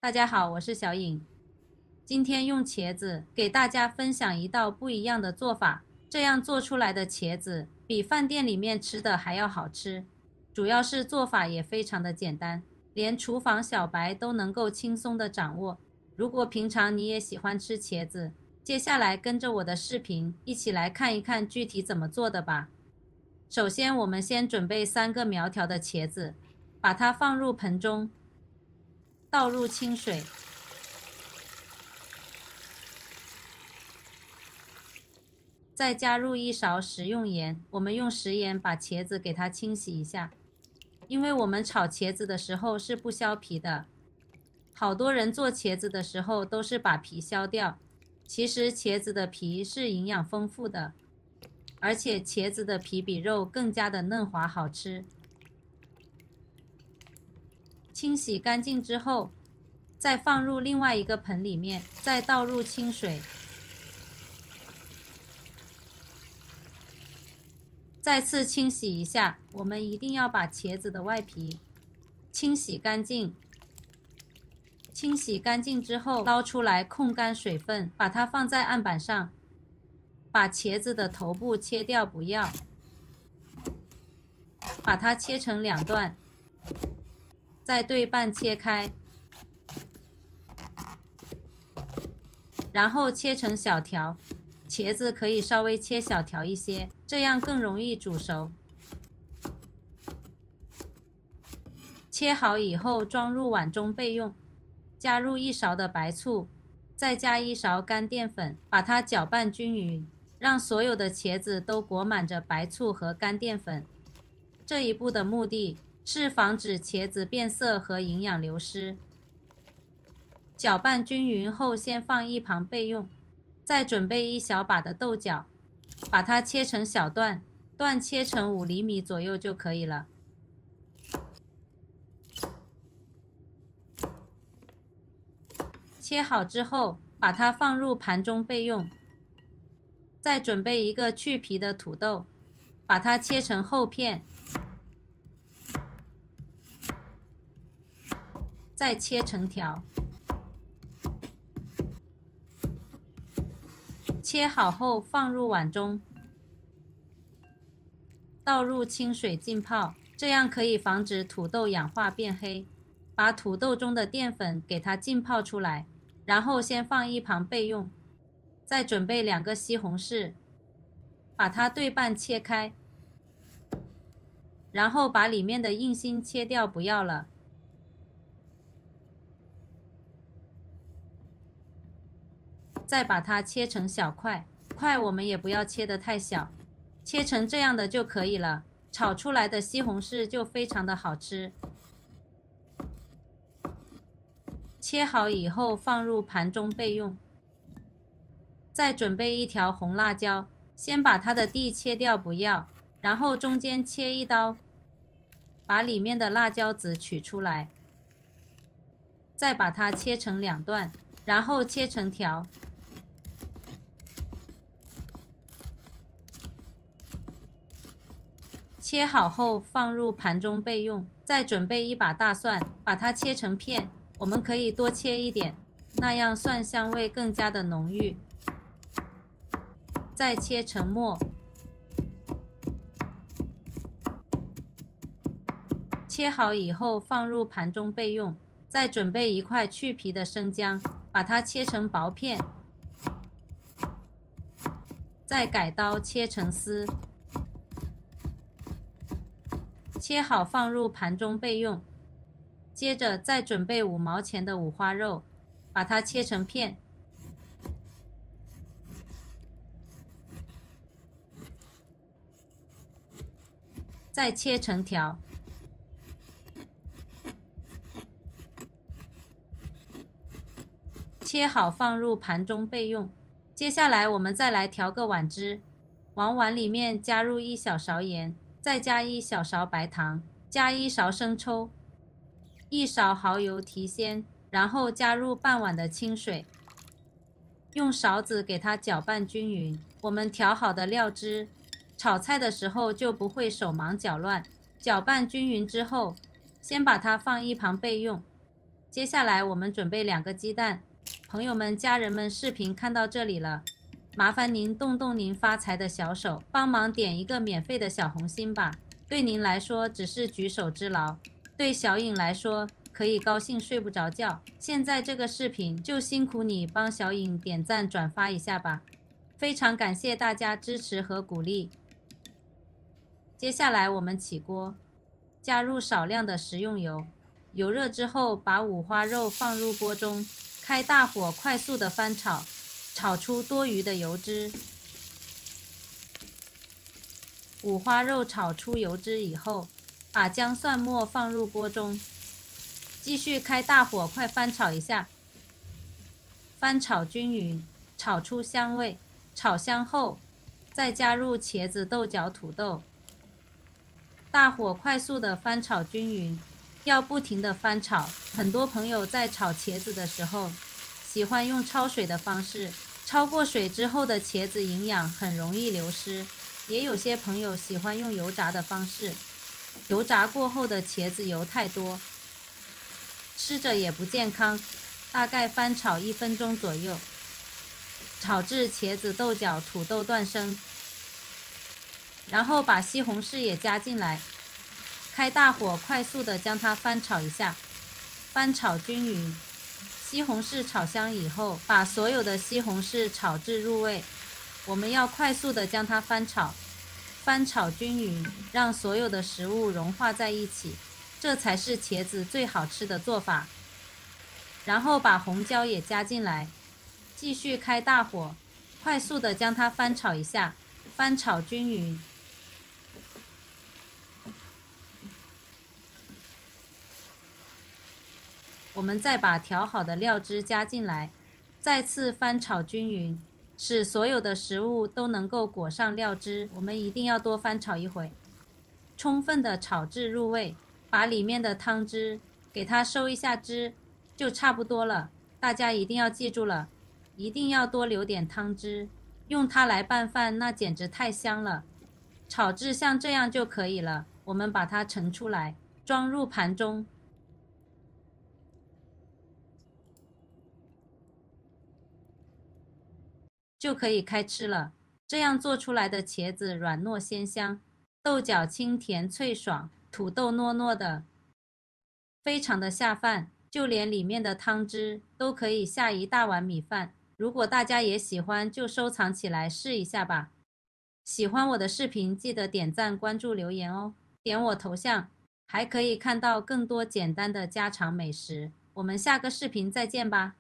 大家好，我是小颖。今天用茄子给大家分享一道不一样的做法，这样做出来的茄子比饭店里面吃的还要好吃。主要是做法也非常的简单，连厨房小白都能够轻松的掌握。如果平常你也喜欢吃茄子，接下来跟着我的视频一起来看一看具体怎么做的吧。首先，我们先准备3个苗条的茄子，把它放入盆中，倒入清水，再加入1勺食用盐。我们用食盐把茄子给它清洗一下，因为我们炒茄子的时候是不削皮的。好多人做茄子的时候都是把皮削掉，其实茄子的皮是营养丰富的，而且茄子的皮比肉更加的嫩滑好吃。清洗干净之后，再放入另外一个盆里面，再倒入清水，再次清洗一下。我们一定要把茄子的外皮清洗干净。清洗干净之后，捞出来控干水分，把它放在案板上，把茄子的头部切掉不要，把它切成2段，再对半切开，然后切成小条。茄子可以稍微切小条一些，这样更容易煮熟。切好以后装入碗中备用。加入1勺的白醋，再加1勺干淀粉，把它搅拌均匀，让所有的茄子都裹满着白醋和干淀粉。这一步的目的是防止茄子变色和营养流失。搅拌均匀后先放一旁备用。再准备1小把的豆角，把它切成小段，段切成5厘米左右就可以了。切好之后，把它放入盘中备用。再准备一个去皮的土豆，把它切成厚片，再切成条。切好后放入碗中，倒入清水浸泡，这样可以防止土豆氧化变黑。把土豆中的淀粉给它浸泡出来，然后先放一旁备用。再准备2个西红柿，把它对半切开，然后把里面的硬心切掉不要了。再把它切成小块，我们也不要切得太小，切成这样的就可以了。炒出来的西红柿就非常的好吃。切好以后放入盘中备用。再准备1条红辣椒，先把它的蒂切掉不要，然后中间切1刀，把里面的辣椒籽取出来，再把它切成2段，然后切成条。切好后放入盘中备用。再准备1把大蒜，把它切成片，我们可以多切一点，那样蒜香味更加的浓郁。再切成末，切好以后放入盘中备用。再准备1块去皮的生姜，把它切成薄片，再改刀切成丝。切好放入盘中备用。接着再准备5毛钱的五花肉，把它切成片，再切成条。切好放入盘中备用。接下来我们再来调个碗汁，往碗里面加入1小勺盐，再加1小勺白糖，加1勺生抽，1勺蚝油提鲜，然后加入半碗的清水，用勺子给它搅拌均匀。我们调好的料汁，炒菜的时候就不会手忙脚乱。搅拌均匀之后，先把它放一旁备用。接下来我们准备2个鸡蛋。朋友们、家人们，视频看到这里了，麻烦您动动您发财的小手，帮忙点一个免费的小红心吧。对您来说只是举手之劳，对小颖来说可以高兴睡不着觉。现在这个视频就辛苦你帮小颖点赞转发一下吧，非常感谢大家支持和鼓励。接下来我们起锅，加入少量的食用油，油热之后把五花肉放入锅中，开大火快速的翻炒，炒出多余的油脂。五花肉炒出油脂以后，把姜蒜末放入锅中，继续开大火快翻炒一下，翻炒均匀，炒出香味。炒香后，再加入茄子、豆角、土豆，大火快速的翻炒均匀，要不停的翻炒。很多朋友在炒茄子的时候，喜欢用焯水的方式，焯过水之后的茄子营养很容易流失。也有些朋友喜欢用油炸的方式，油炸过后的茄子油太多，吃着也不健康。大概翻炒1分钟左右，炒至茄子、豆角、土豆断生，然后把西红柿也加进来，开大火快速的将它翻炒一下，翻炒均匀。西红柿炒香以后，把所有的西红柿炒至入味。我们要快速的将它翻炒，翻炒均匀，让所有的食物融化在一起，这才是茄子最好吃的做法。然后把红椒也加进来，继续开大火，快速的将它翻炒一下，翻炒均匀。我们再把调好的料汁加进来，再次翻炒均匀，使所有的食物都能够裹上料汁。我们一定要多翻炒一会，充分的炒至入味，把里面的汤汁给它收一下汁，就差不多了。大家一定要记住了，一定要多留点汤汁，用它来拌饭那简直太香了。炒至像这样就可以了，我们把它盛出来，装入盘中，就可以开吃了。这样做出来的茄子软糯鲜香，豆角清甜脆爽，土豆糯糯的，非常的下饭。就连里面的汤汁都可以下一大碗米饭。如果大家也喜欢，就收藏起来试一下吧。喜欢我的视频，记得点赞、关注、留言哦。点我头像，还可以看到更多简单的家常美食。我们下个视频再见吧。